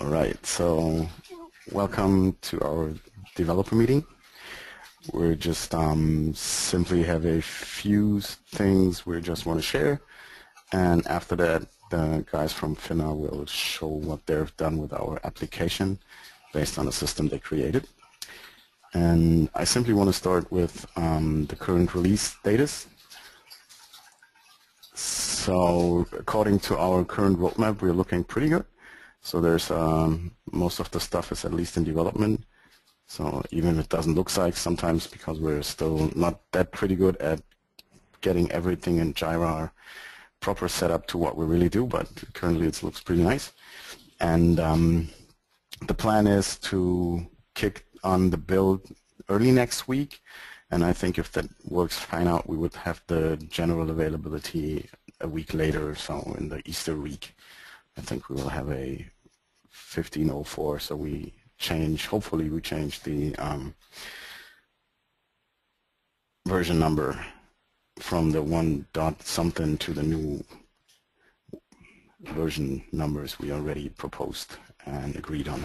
All right, so welcome to our developer meeting. We're just simply have a few things we just want to share, and after that the guys from FINA will show what they've done with our application based on the system they created. And I simply want to start with the current release status. So according to our current roadmap, we're looking pretty good. So there's most of the stuff is at least in development. So even if it doesn't look like sometimes, because we're still not that pretty good at getting everything in Jira proper setup to what we really do, but currently it looks pretty nice. And the plan is to kick on the build early next week. And I think if that works fine out, we would have the general availability a week later or so in the Easter week. I think we will have a 1504, so we change, hopefully we change the version number from the 1 dot something to the new version numbers we already proposed and agreed on.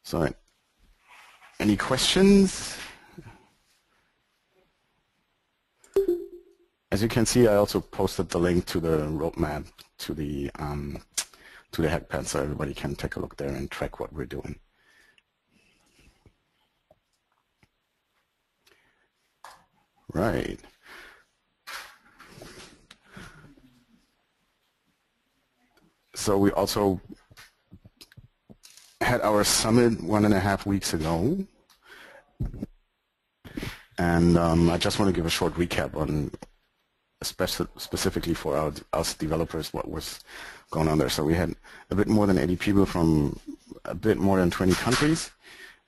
So, any questions? As you can see, I also posted the link to the roadmap to the hackpad, so everybody can take a look there and track what we're doing. Right. So we also had our summit 1.5 weeks ago, and I just want to give a short recap on specifically for us developers what was going on there. So we had a bit more than 80 people from a bit more than 20 countries,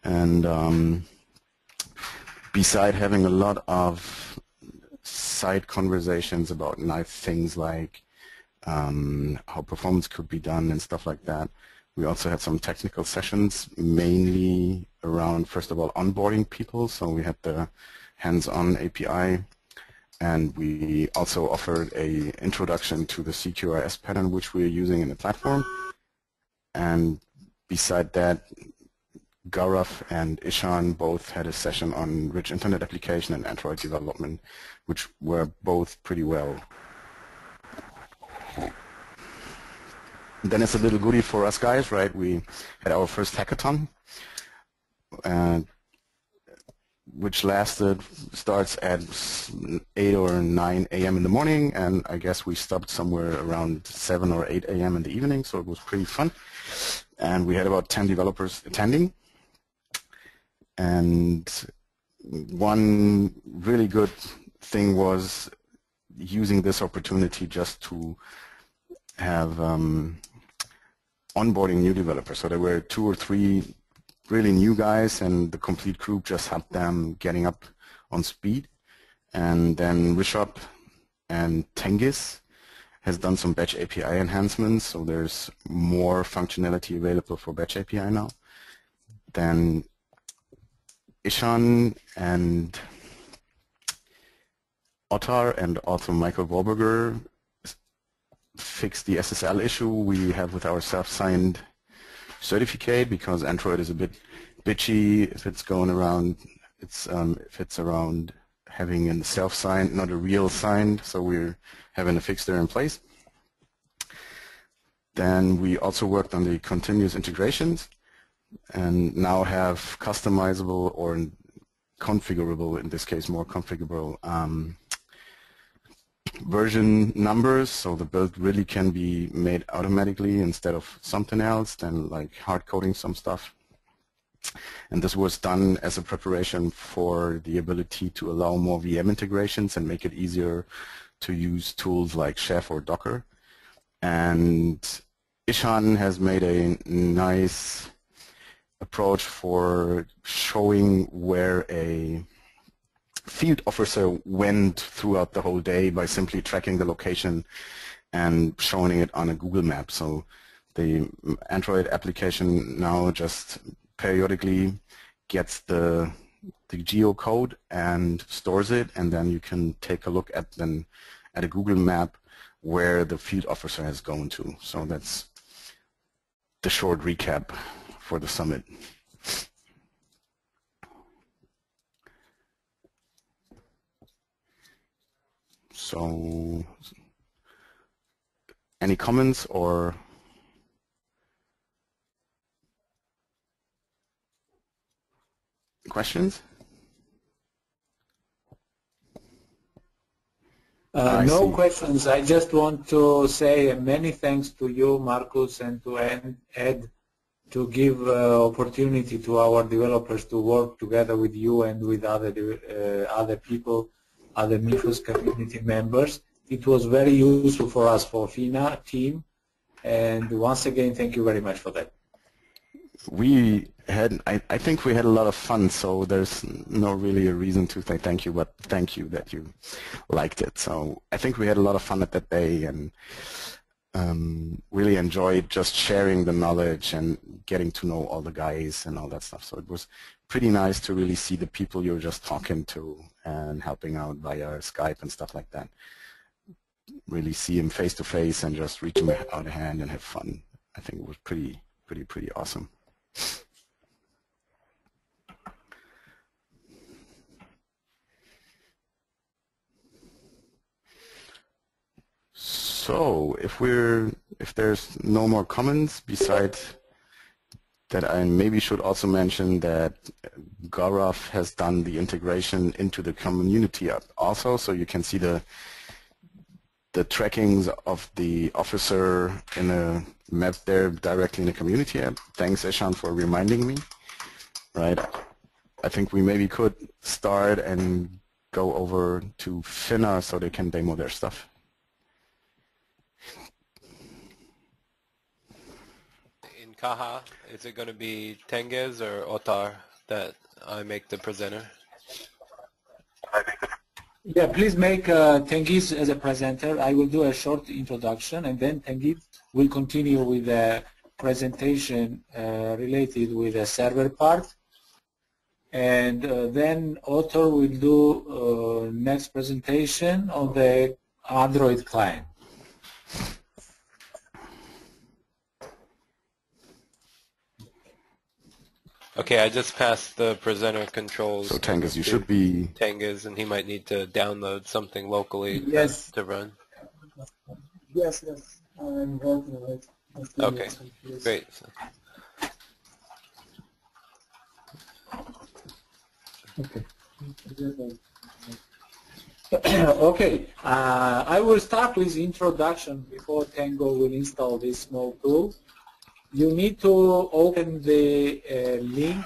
and beside having a lot of side conversations about nice things like how performance could be done and stuff like that, we also had some technical sessions, mainly around, first of all, onboarding people. So we had the hands-on API, and we also offered an introduction to the CQRS pattern, which we're using in the platform. And beside that, Gaurav and Ishan both had a session on rich internet application and Android development, which were both pretty well. Then it's a little goodie for us guys, right? We had our first hackathon, which starts at 8 or 9 a.m. in the morning, and I guess we stopped somewhere around 7 or 8 a.m. in the evening, so it was pretty fun. And we had about 10 developers attending. And one really good thing was using this opportunity just to have onboarding new developers. So there were 2 or 3 really new guys, and the complete group just helped them getting up on speed. And then Rishabh and Tengiz has done some batch API enhancements, so there's more functionality available for batch API now. Then Ishan and Ottar and also Michael Warburger fixed the SSL issue we have with our self-signed certificate, because Android is a bit bitchy if it's going around, if it's around having a self-signed, not a real signed, so we're having a fix there in place. Then we also worked on the continuous integrations and now have customizable or configurable, in this case more configurable, version numbers, so the build really can be made automatically instead of something else than like hard coding some stuff. And this was done as a preparation for the ability to allow more VM integrations and make it easier to use tools like Chef or Docker. And Ishan has made a nice approach for showing where a field officer went throughout the whole day by simply tracking the location and showing it on a Google map. So the Android application now just periodically gets the geocode and stores it, and then you can take a look at then at a Google map where the field officer has gone to. So that's the short recap for the summit. So, any comments or questions? No questions. I just want to say many thanks to you, Marcus, and to Ed to give opportunity to our developers to work together with you and with other people, other Mifos community members. It was very useful for us, for FINA team, and once again, thank you very much for that. We had, I think we had a lot of fun, so there's no really a reason to say thank you, but thank you that you liked it. So I think we had a lot of fun at that day, and really enjoyed just sharing the knowledge and getting to know all the guys and all that stuff. So it was pretty nice to really see the people you were just talking to and helping out via Skype and stuff like that. Really see him face to face and just reach him out a hand and have fun. I think it was pretty awesome. So if there's no more comments besides that, I maybe should also mention that Gaurav has done the integration into the community app also, so you can see the trackings of the officer in a map there directly in the community app. Thanks, Eshan, for reminding me. Right, I think we maybe could start and go over to FINA so they can demo their stuff. In Kaha, is it going to be Tengiz or Otar that I make the presenter? Yeah, please make Tengiz as a presenter. I will do a short introduction, and then Tengiz will continue with the presentation related with the server part. And then Otar will do next presentation on the Android client. Okay, I just passed the presenter controls. So Tengiz, you should be... Tengiz, and he might need to download something locally to run. Yes, I'm working on it. Okay, great. Okay, I will start with introduction before Tango will install this small tool. You need to open the link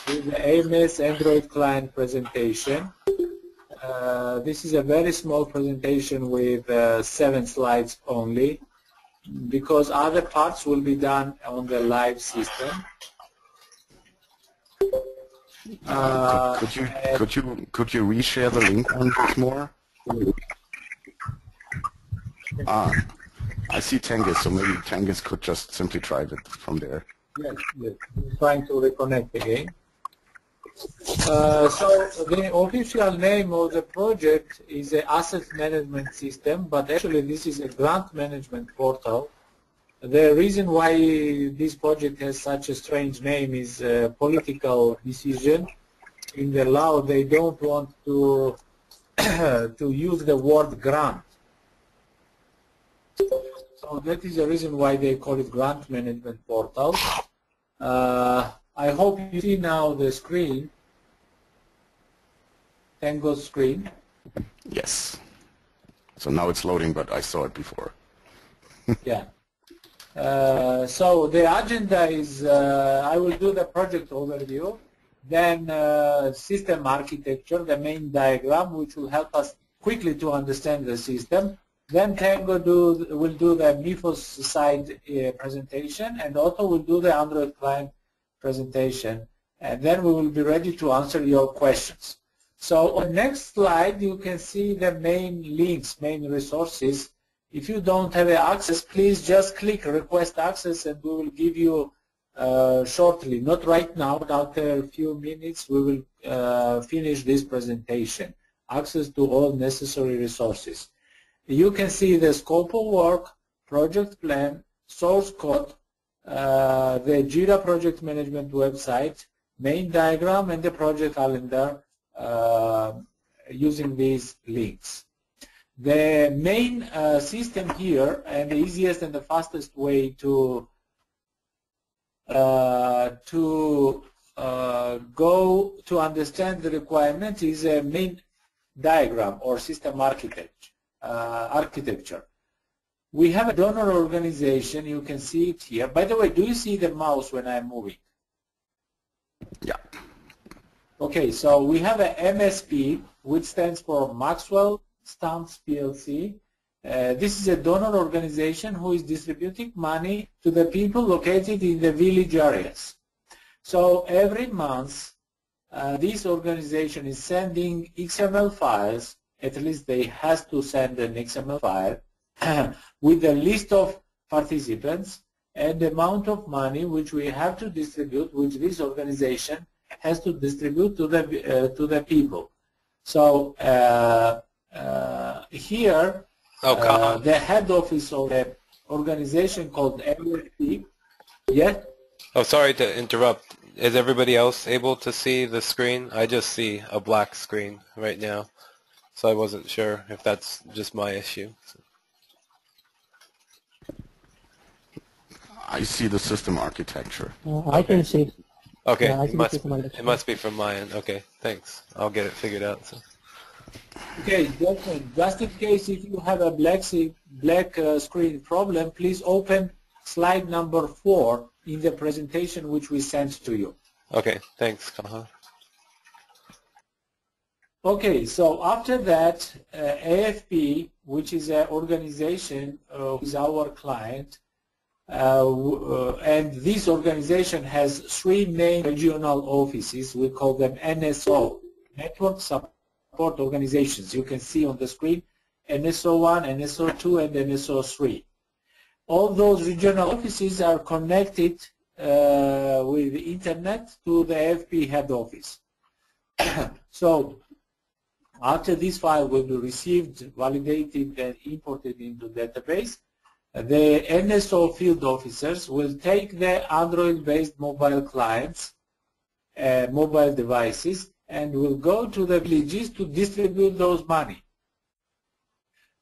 with the AMS Android client presentation. This is a very small presentation with 7 slides only, because other parts will be done on the live system. Could you reshare the link once more? I see Tengiz, so maybe Tengiz could just simply try it from there. Yes. I'm trying to reconnect again. So the official name of the project is an asset management system, but actually this is a grant management portal. The reason why this project has such a strange name is a political decision. In the law, they don't want to to use the word grant. So that is the reason why they call it grant management portal. I hope you see now the screen, Tango's screen. Yes. So now it's loading, but I saw it before. Yeah. So the agenda is, I will do the project overview, then system architecture, the main diagram, which will help us quickly to understand the system. Then Tango will do the Mifos side presentation, and Otto will do the Android client presentation. And then we will be ready to answer your questions. So on the next slide, you can see the main links, main resources. If you don't have access, please just click request access, and we will give you shortly, not right now, but after a few minutes, we will finish this presentation. Access to all necessary resources. you can see the scope of work, project plan, source code, the Jira project management website, main diagram, and the project calendar using these links. The main system here, and the easiest and the fastest way to go to understand the requirements is a main diagram or system architecture. We have a donor organization. You can see it here. By the way, do you see the mouse when I'm moving? Yeah. Okay, so we have a MSP, which stands for Maxwell Stamps PLC. This is a donor organization who is distributing money to the people located in the village areas. So every month, this organization is sending XML files. At least they has to send an XML file with a list of participants and the amount of money which we have to distribute, which this organization has to distribute to the people. So here, the head office of the organization called MSP. Yes. Oh, sorry to interrupt. Is everybody else able to see the screen? I just see a black screen right now, so I wasn't sure if that's just my issue. I see the system architecture. I can see. Okay, Yeah, I see it must be from my end. Okay, thanks. I'll get it figured out. So. Okay, just in case if you have a black screen problem, please open slide number 4 in the presentation which we sent to you. Okay, thanks, Kaha. Okay, so after that, AFP, which is an organization, is our client, and this organization has 3 main regional offices. We call them NSO, Network Support Organizations. You can see on the screen NSO1, NSO2, and NSO3. All those regional offices are connected with the internet to the AFP head office. So after this file will be received, validated, and imported into database, the NSO field officers will take the Android-based mobile clients, mobile devices, and will go to the villages to distribute those money.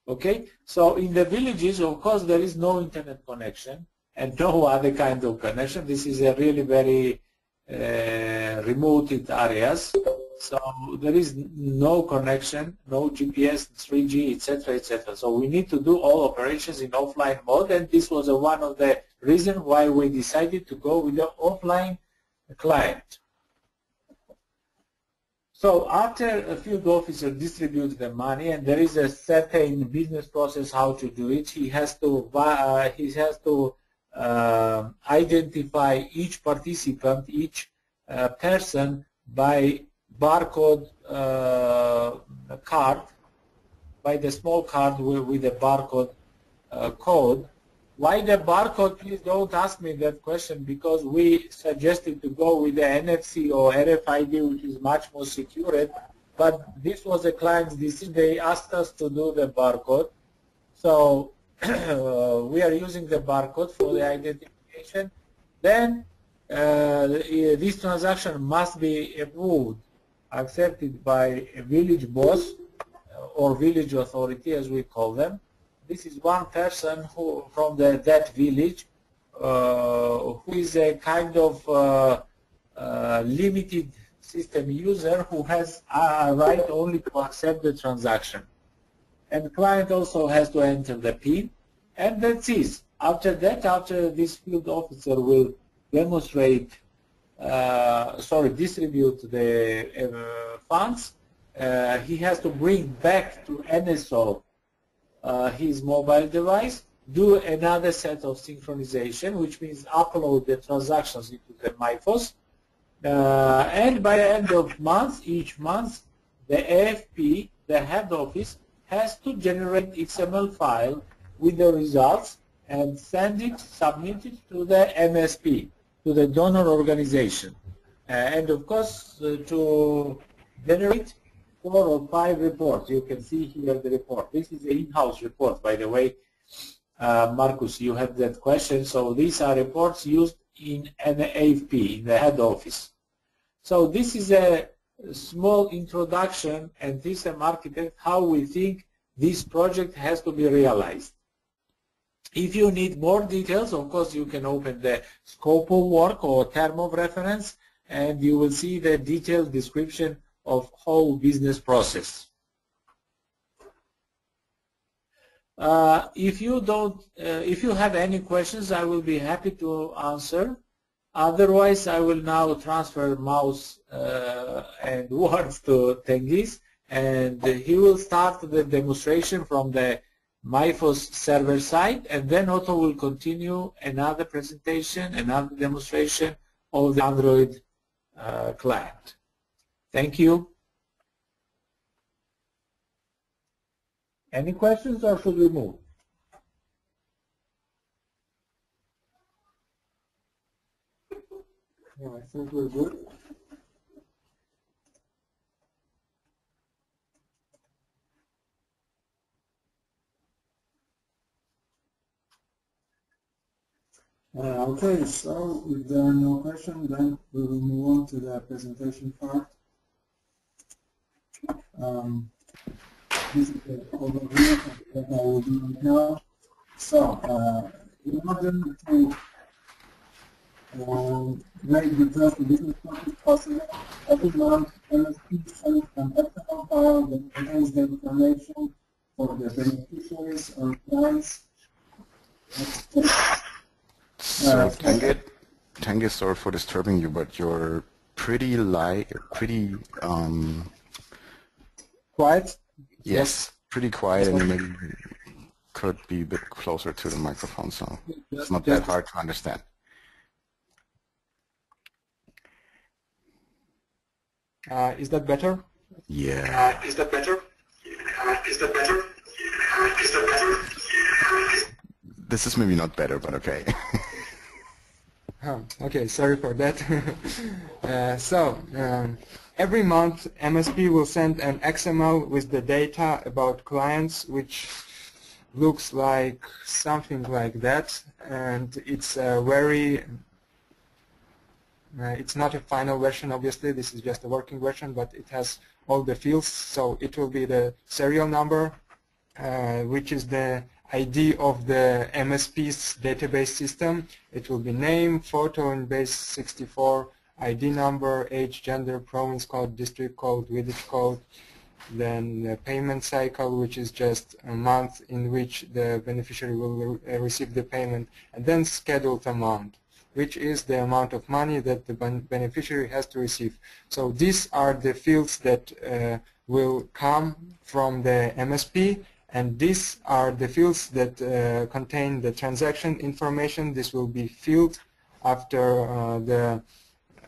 Okay, so in the villages, of course, there is no internet connection and no other kind of connection. This is a really very remote areas. So there is no connection, no GPS, 3G, etc., etc. So we need to do all operations in offline mode, and this was one of the reasons why we decided to go with the offline client. So after a field officer distributes the money, and there is a certain business process how to do it, he has to identify each participant, each person by barcode card, by the small card with the barcode code. Why the barcode? Please don't ask me that question, because we suggested to go with the NFC or RFID, which is much more secure, but this was a client's decision. They asked us to do the barcode. So we are using the barcode for the identification. Then this transaction must be approved, accepted by a village boss or village authority, as we call them. This is one person who from that village who is a kind of limited system user who has a right only to accept the transaction. And the client also has to enter the PIN, and that's it. After that, after this field officer will demonstrate, distribute the funds, he has to bring back to NSO his mobile device, do another set of synchronization, which means upload the transactions into the Mifos, and by the end of each month, the AFP, the head office, has to generate XML file with the results and submit it to the MSP, to the donor organization. And of course, to generate 4 or 5 reports. You can see here the report. This is the in-house report, by the way. Marcus, you had that question. So these are reports used in an AFP, in the head office. So this is a small introduction and system architect how we think this project has to be realized. If you need more details, of course, you can open the scope of work or term of reference, and you will see the detailed description of whole business process. If you have any questions, I will be happy to answer. Otherwise, I will now transfer mouse and words to Tengiz, and he will start the demonstration from the Mifos server side, and then Otto will continue another presentation, another demonstration of the Android client. Thank you. Any questions, or should we move? Yeah, I think we're good. Okay, so if there are no questions, then we will move on to the presentation part. This is the overview that I will do right now. So, in order to make the first business process possible, every month MSP sends an XML file that contains the information for the beneficiaries or clients. So Tengiz, sorry for disturbing you, but you're pretty Quiet? Yes, pretty quiet, and you maybe could be a bit closer to the microphone, so it's not that hard to understand. Is that better? Yeah. Is that better? Is that better? Is that better? This is maybe not better, but okay. Okay, sorry for that. Every month MSP will send an XML with the data about clients, which looks like something like that, and it's it's not a final version, obviously. This is just a working version, but it has all the fields. So it will be the serial number, which is the ID of the MSP's database system. It will be name, photo in base 64, ID number, age, gender, province code, district code, village code, then the payment cycle, which is just a month in which the beneficiary will receive the payment, and then scheduled amount, which is the amount of money that the beneficiary has to receive. So these are the fields that will come from the MSP, and these are the fields that contain the transaction information. This will be filled after the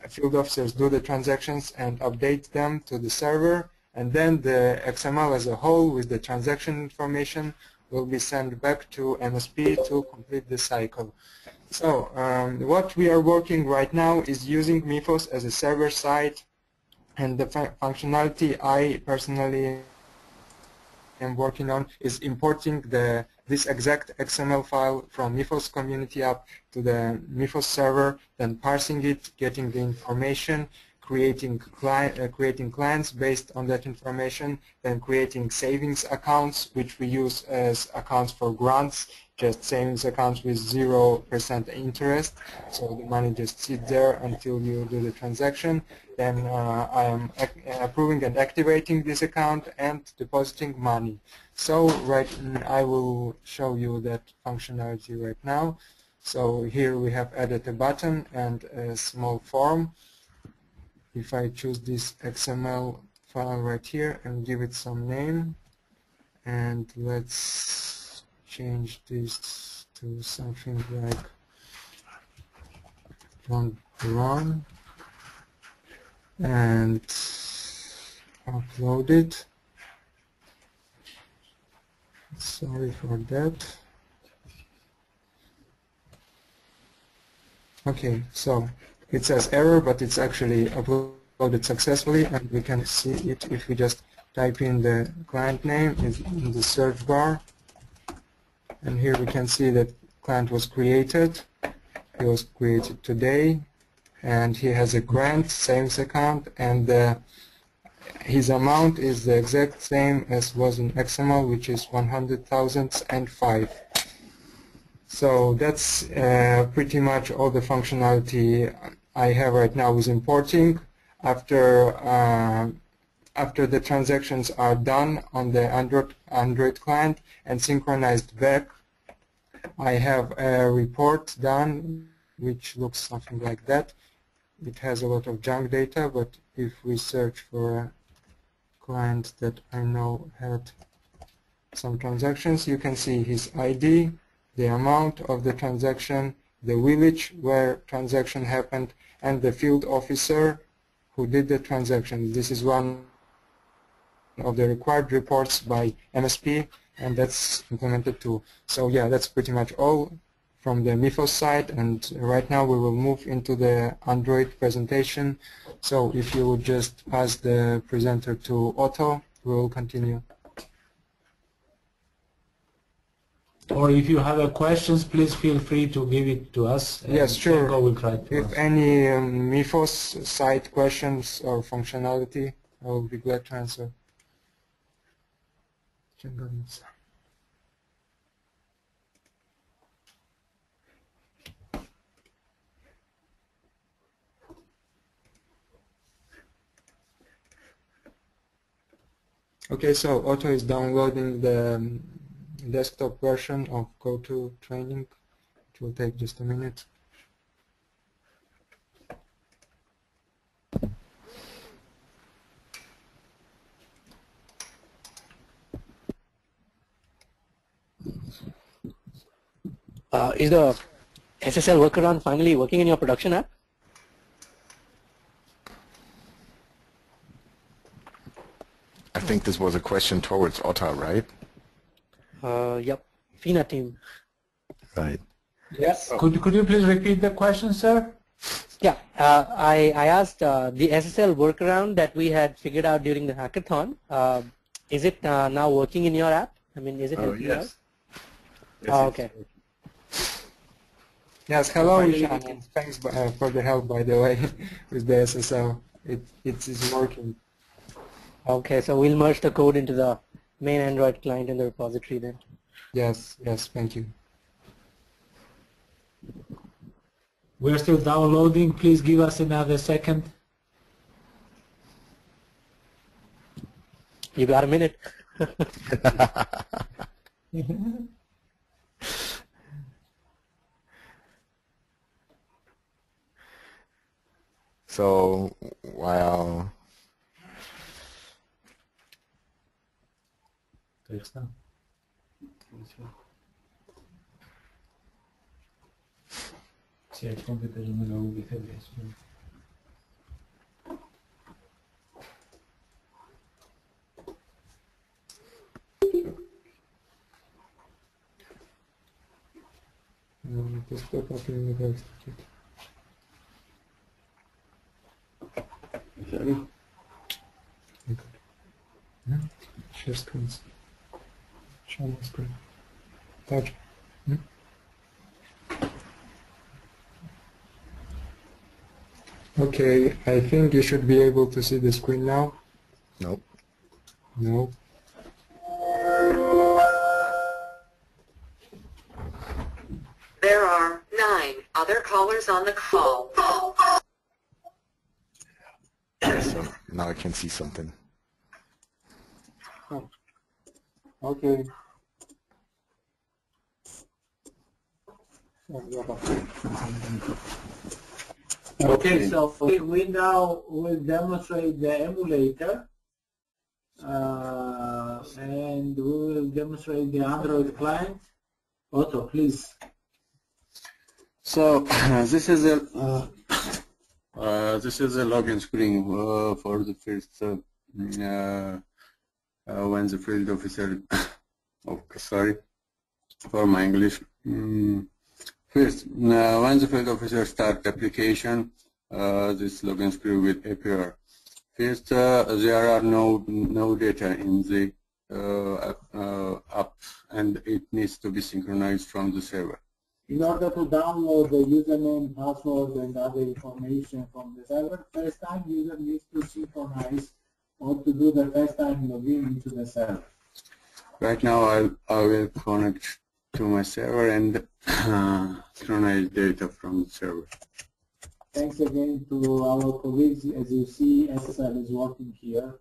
field officers do the transactions and update them to the server, and then the XML as a whole with the transaction information will be sent back to MSP to complete the cycle. So what we are working right now is using Mifos as a server side, and the functionality I personally am working on is importing this exact XML file from Mifos community app to the Mifos server, then parsing it, getting the information, creating clients based on that information, then creating savings accounts, which we use as accounts for grants, just savings accounts with 0% interest, so the money just sits there until you do the transaction. Then I am approving and activating this account and depositing money. So I will show you that functionality right now. So here we have added a button and a small form. If I choose this XML file right here and give it some name, and let's change this to something like run, and upload it. Sorry for that. Okay, so it says error, but it's actually uploaded successfully, and we can see it if we just type in the client name is in the search bar, and here we can see that client was created. He was created today, and he has a grant savings account, and his amount is the exact same as was in XML, which is 100,005. So that's pretty much all the functionality I have right now with importing. After the transactions are done on the Android client and synchronized back, I have a report done which looks something like that. It has a lot of junk data, but if we search for a client that I know had some transactions, you can see his ID, the amount of the transaction, the village where transaction happened, and the field officer who did the transaction. This is one of the required reports by MSP, and that's implemented too. So yeah, that's pretty much all from the Mifos side, and right now we will move into the Android presentation. So if you would just pass the presenter to Otto, we will continue. Or if you have questions, please feel free to give it to us. Yes, sure. Will try to if answer. any Mifos site questions or functionality, I will be glad to answer. Okay, so Otto is downloading the desktop version of GoTo Training. It will take just a minute. Is the SSL workaround finally working in your production app? I think this was a question towards Otta, right? Yep, FINA team. Right. Yes. Could you please repeat the question, sir? Yeah, I asked the SSL workaround that we had figured out during the hackathon. Is it now working in your app? I mean, is it helping you out? Oh, okay. Yes, hello, Ishan, and thanks for the help, by the way, with the SSL. It is working. Okay, so we'll merge the code into the main Android client in the repository then. Yes, thank you. We're still downloading. Please give us another second. You got a minute. So while Share screens. Show my screen. Touch. Okay, I think you should be able to see the screen now. nope. No. There are 9 other callers on the call. So now I can see something. Oh. Okay. Okay, so we now will demonstrate the emulator, and we will demonstrate the Android client. Otto, please. So this is a login screen for the first when the field officer. Oh, sorry for my English. First, when the field officer start application, this login screen will appear. First, there are no data in the app, and it needs to be synchronized from the server. In order to download the username, password, and other information from the server, first time user needs to synchronize or to do the first time login into the server. Right now, I will connect to my server and synchronize data from the server. Thanks again to our colleagues. As you see, SSL is working here.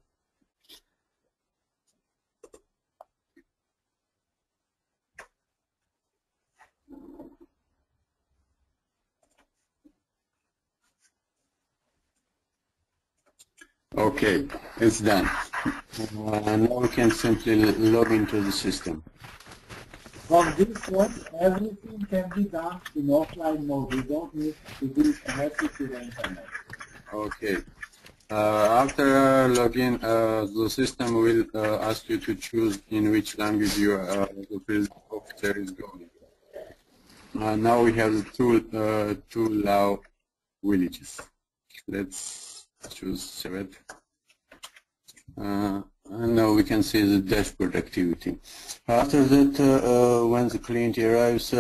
Okay, it's done. Now we can simply log into the system. From this point, everything can be done in offline mode. We don't need to be connected to the internet. Okay. After login, the system will ask you to choose in which language the field officer is going. Now we have the two Lao villages. Let's choose Sevet. And now we can see the dashboard activity. After that, when the client arrives,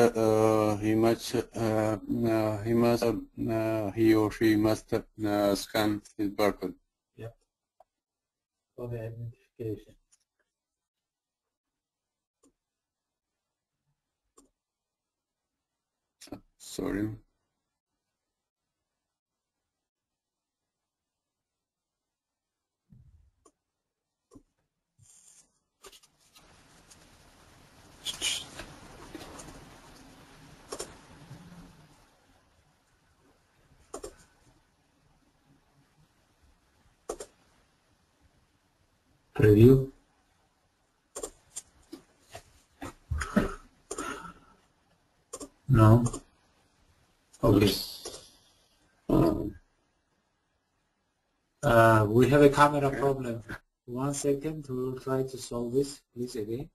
he or she must scan his barcode. Yep. For the identification. Sorry. Preview. No. Okay. We have a camera problem. 1 second, we will try to solve this. Please again.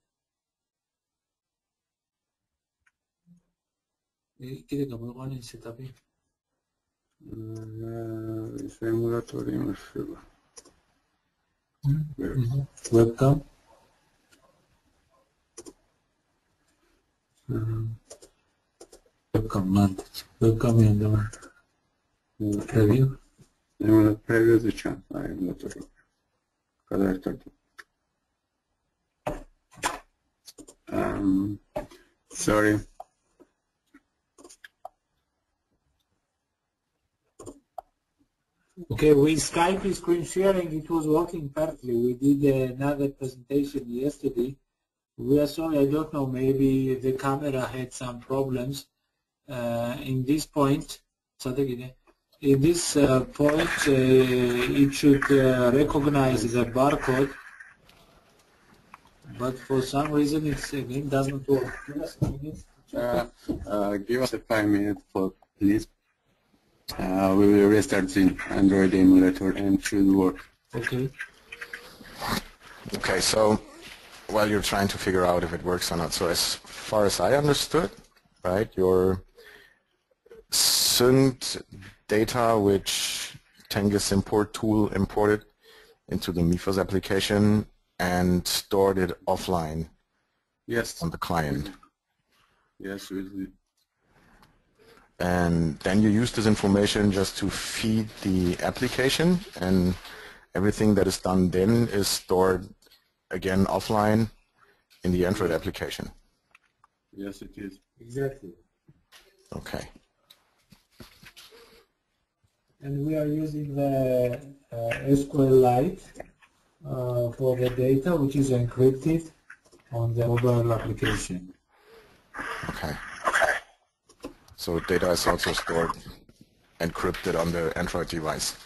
Kide kamera qani setup. Webcam. Webcam not. Webcam yanında. Preview. Preview the chance. I am not sure. Kadar tartım. Sorry. Okay, with Skype screen sharing, it was working perfectly. We did another presentation yesterday. We are sorry, I don't know, maybe the camera had some problems. In this point, it should recognize the barcode, but for some reason it again doesn't work. Give us 5 minutes, please. We will restart the Android emulator and it should work. Okay. Okay, so while you're trying to figure out if it works or not, so as far as I understood, right, your synced data which Tengiz import tool imported into the Mifos application and stored it offline. Yes. On the client. Yes, we did. And then you use this information just to feed the application, and everything that is done then is stored again offline in the Android application. Yes, it is. Exactly. Okay. And we are using the SQLite for the data, which is encrypted on the mobile application. Okay. So data is also stored encrypted on the Android device.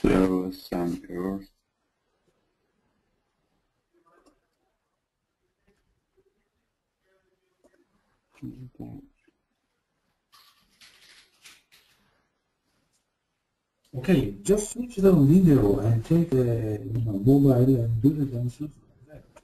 There was some errors. Okay, just switch the video and take the mobile and do the dances like that.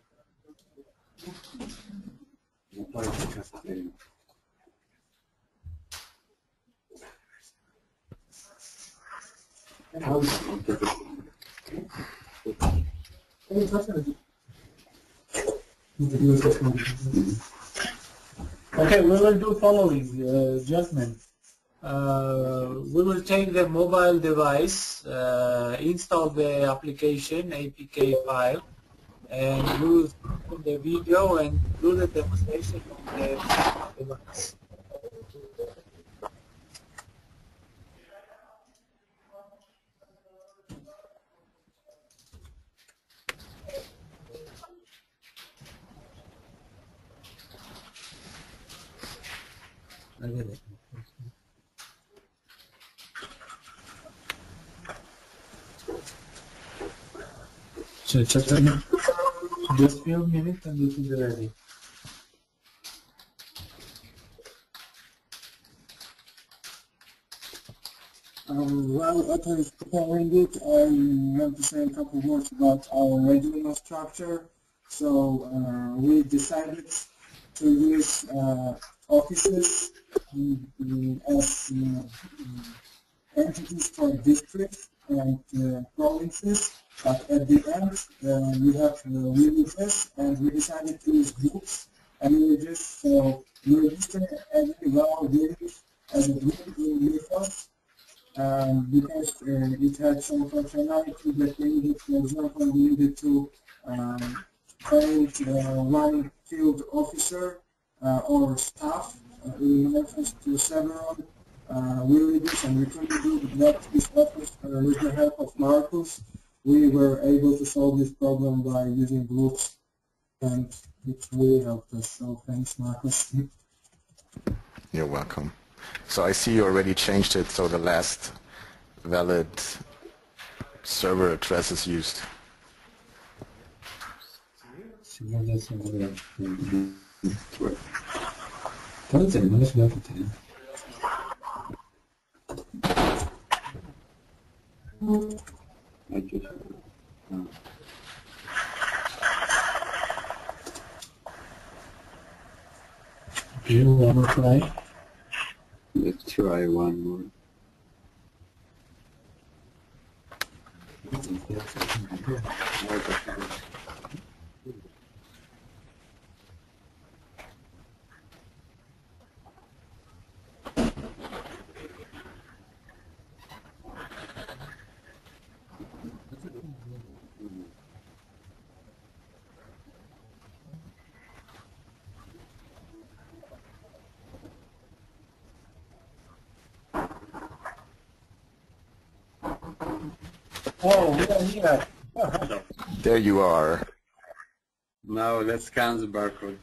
Okay, we will do following, Jasmine. We will take the mobile device, install the application APK file, and use the video and do the demonstration on the device. So just few minutes and it will be ready. While Otto is preparing it, I want to say a couple of words about our regional structure. So we decided to use offices as entities for districts and provinces, but at the end we have villages, and we decided to use groups and villages. So we register every our village as a group in Mifos. Because it had some functionality that we needed. For example, we needed to find one field officer or staff in reference to several villages, and we couldn't do that this office with the help of Marcus. We were able to solve this problem by using groups, and it really helped us. So thanks, Marcus. You're welcome. So I see you already changed it so the last valid server address is used. Do you want to try? Let's try one more. Oh, we are here. There you are. Now let's scan the barcode.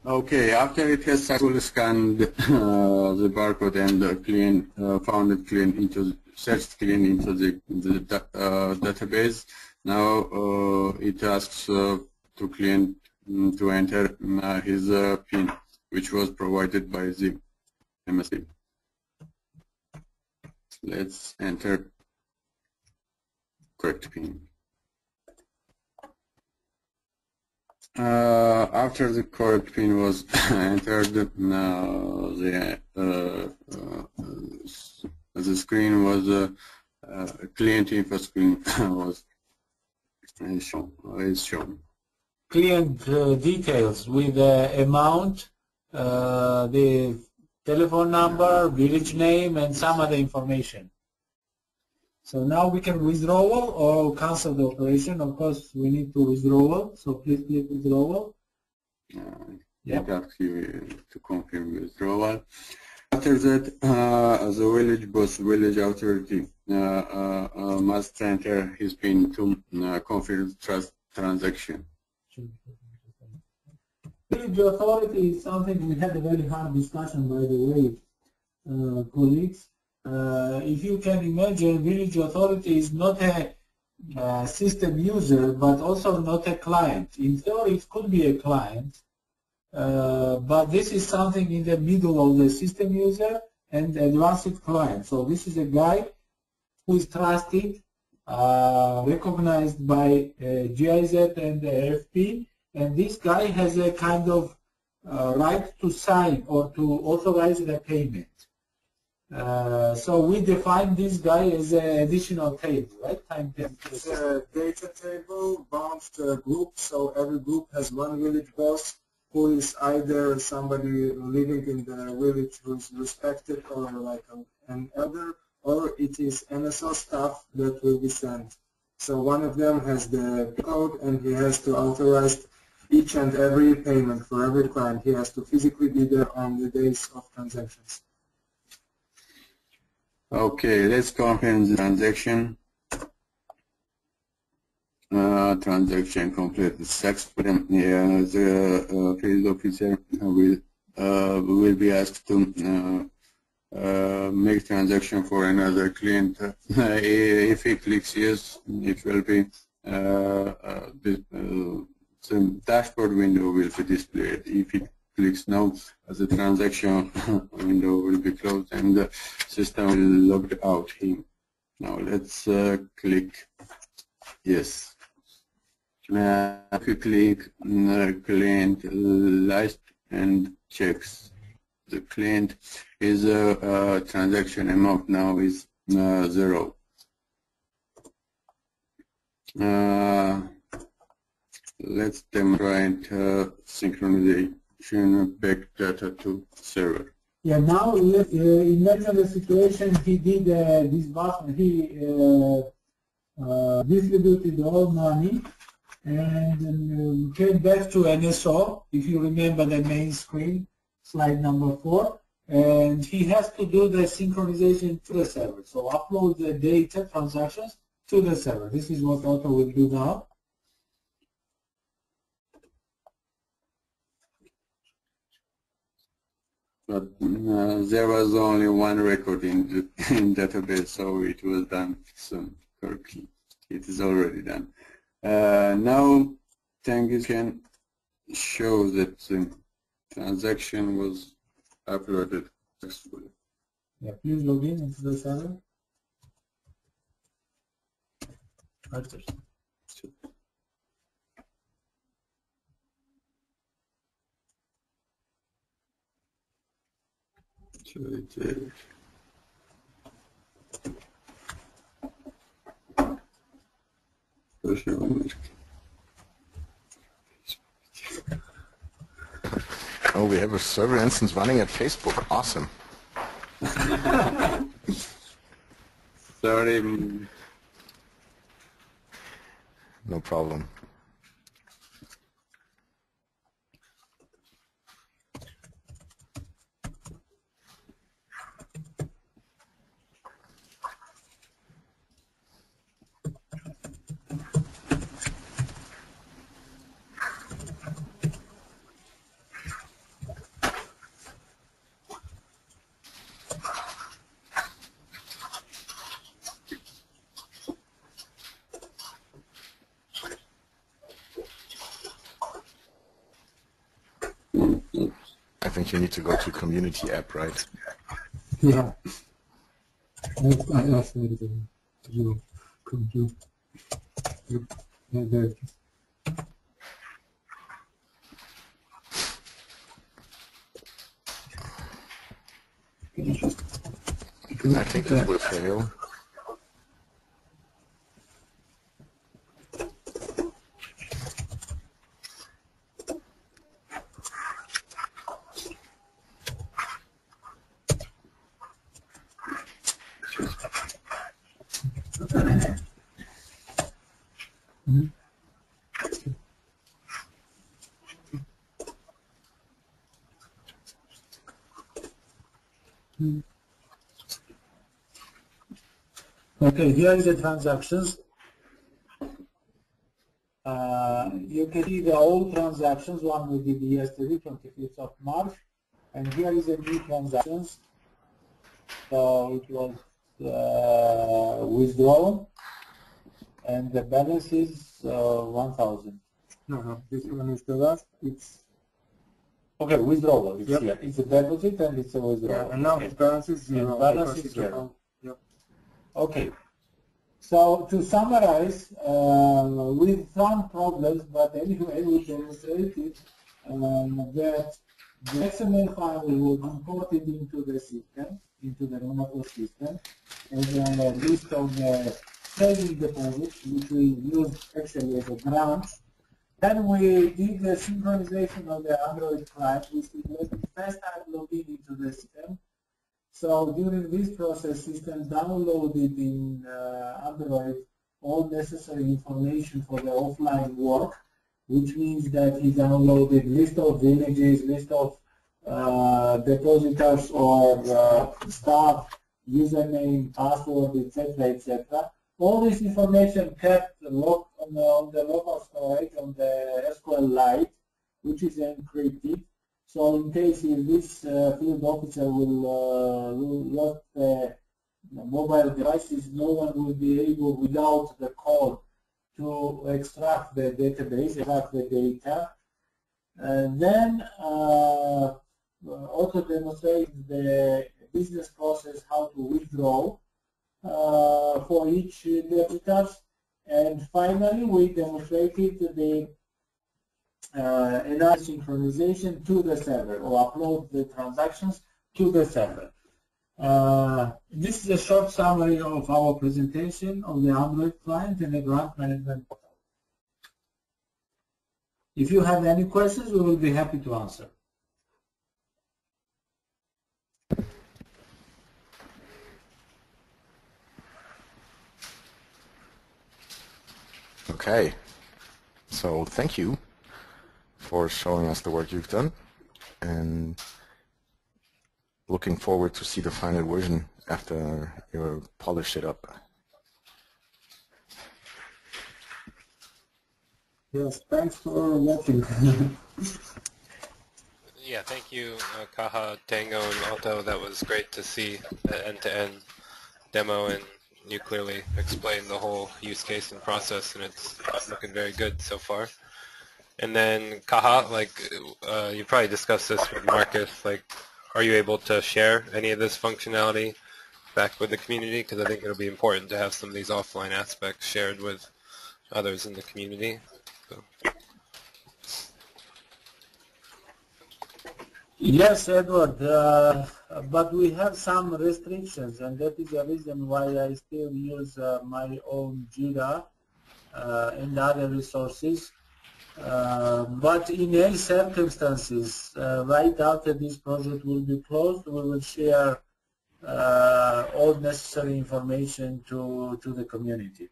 Okay, after it has successfully scanned the barcode and found it clean into searched clean into the database, now it asks to clean to enter his PIN, which was provided by the MSP. Let's enter correct PIN. After the correct PIN was entered, the screen was client info screen was shown. client details with the amount, the telephone number, village name, and some other information. So now we can withdrawal or cancel the operation. Of course, we need to withdrawal. So please click withdrawal. It asks you to confirm withdrawal. After that, the village boss, village authority must enter his PIN to confirm trust transaction. Village authority is something we had a very hard discussion, by the way, colleagues. If you can imagine, village authority is not a system user, but also not a client. In theory, it could be a client, but this is something in the middle of the system user and advanced client. So this is a guy who is trusted, recognized by GIZ and the RFP, and this guy has a kind of right to sign or to authorize the payment. So we define this guy as an additional table, right? Time table. It's a data table bound to a group, so every group has one village boss who is either somebody living in the village who is respected or like an elder, or it is NSO staff that will be sent. So one of them has the code and he has to authorize each and every payment for every client. He has to physically be there on the days of transactions. Okay, let's confirm the transaction. Transaction completed successfully. The field officer will be asked to make transaction for another client. If he clicks yes, it will be the dashboard window will be displayed. If it clicks no, the transaction window will be closed and the system will log out him. Now let's click yes. If you click client list and checks, the client is transaction amount now is 0. Let's demonstrate synchronization back data to server. Yeah, now imagine the situation he did this button, he distributed all money and came back to NSO, if you remember the main screen, slide number 4, and he has to do the synchronization to the server. So upload the data transactions to the server. This is what Otto will do now. But there was only one record in the database, so it was done soon, correctly. It is already done. Now, Tengiz can show that the transaction was uploaded successfully. Yeah, please log in into the server. Oh, we have a server instance running at Facebook. Awesome. Sorry. No problem. I think you need to go to community app, right? Yeah. I asked her to you could do. Yeah, there it is. I think this will fail. Okay, here is the transactions. You can see the old transactions, one we did yesterday, 25th of March, and here is the new transactions. So it was withdrawn, and the balance is 1,000. No, this one is the last. It's Okay, withdrawal. It's here. It's a deposit and it's a withdrawal. yeah, and now its balance is zero. Balance is zero. Yep. Okay. So to summarize, with some problems, but anyway, we demonstrated that the XML file was imported into the system, into the Mifos system, as a list of the saving deposits, which we used actually as a branch. Then we did the synchronization of the Android client, which was the first time logging into the system. So during this process, system downloaded in Android all necessary information for the offline work, which means that he downloaded list of villages, list of depositors or staff, username, password, etc., etc. All this information kept locked on the local storage on the SQLite, which is encrypted. So in case if this field officer will lock the mobile devices, no one will be able, without the code, to extract the database, extract the data. And then also demonstrate the business process, how to withdraw for each depositors. And finally, we demonstrated the another synchronization to the server, or upload the transactions to the server. This is a short summary of our presentation of the Android client and the grant management portal. If you have any questions, we will be happy to answer. Okay, so thank you for showing us the work you've done, and looking forward to see the final version after you polish it up. Yes, thanks for watching. Yeah, thank you, Kaha, Tango, and Otto. That was great to see the end-to-end demo, and you clearly explained the whole use case and process, and it's looking very good so far. And then Kaha, like you probably discussed this with Marcus, like are you able to share any of this functionality back with the community? Because I think it'll be important to have some of these offline aspects shared with others in the community. So. Yes, Edward, but we have some restrictions, and that is the reason why I still use my own Jira and other resources. But in any circumstances, right after this project will be closed, we will share all necessary information to the community.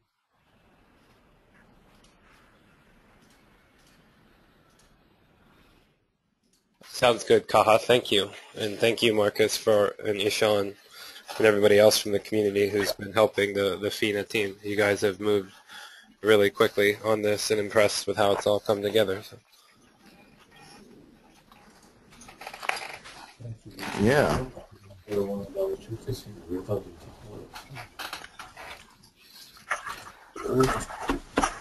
Sounds good, Kaha. Thank you. And thank you, Marcus, and Ishan, and everybody else from the community who's been helping the FINA team. You guys have moved really quickly on this, and impressed with how it's all come together. So. Yeah.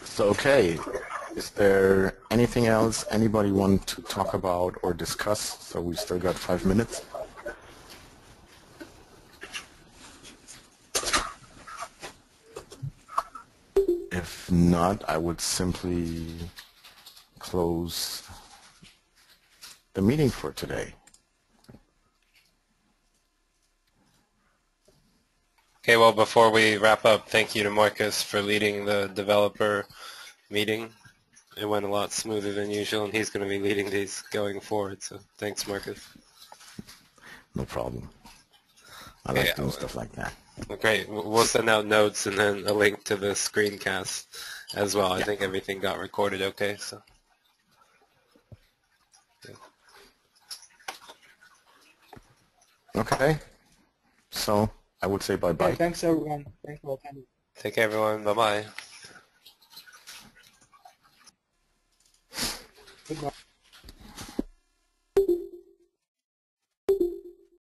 So, okay. Is there anything else anybody want to talk about or discuss? So we still got 5 minutes. If not, I would simply close the meeting for today. Okay, well, before we wrap up, thank you to Marcus for leading the developer meeting. It went a lot smoother than usual, and he's going to be leading these going forward. So thanks, Marcus. No problem. I like doing stuff like that. Great. We'll send out notes and then a link to the screencast as well. I think everything got recorded okay. So. Okay. So I would say bye-bye. Okay, thanks everyone. Thanks for attending. Take care, everyone. Bye-bye. Goodbye.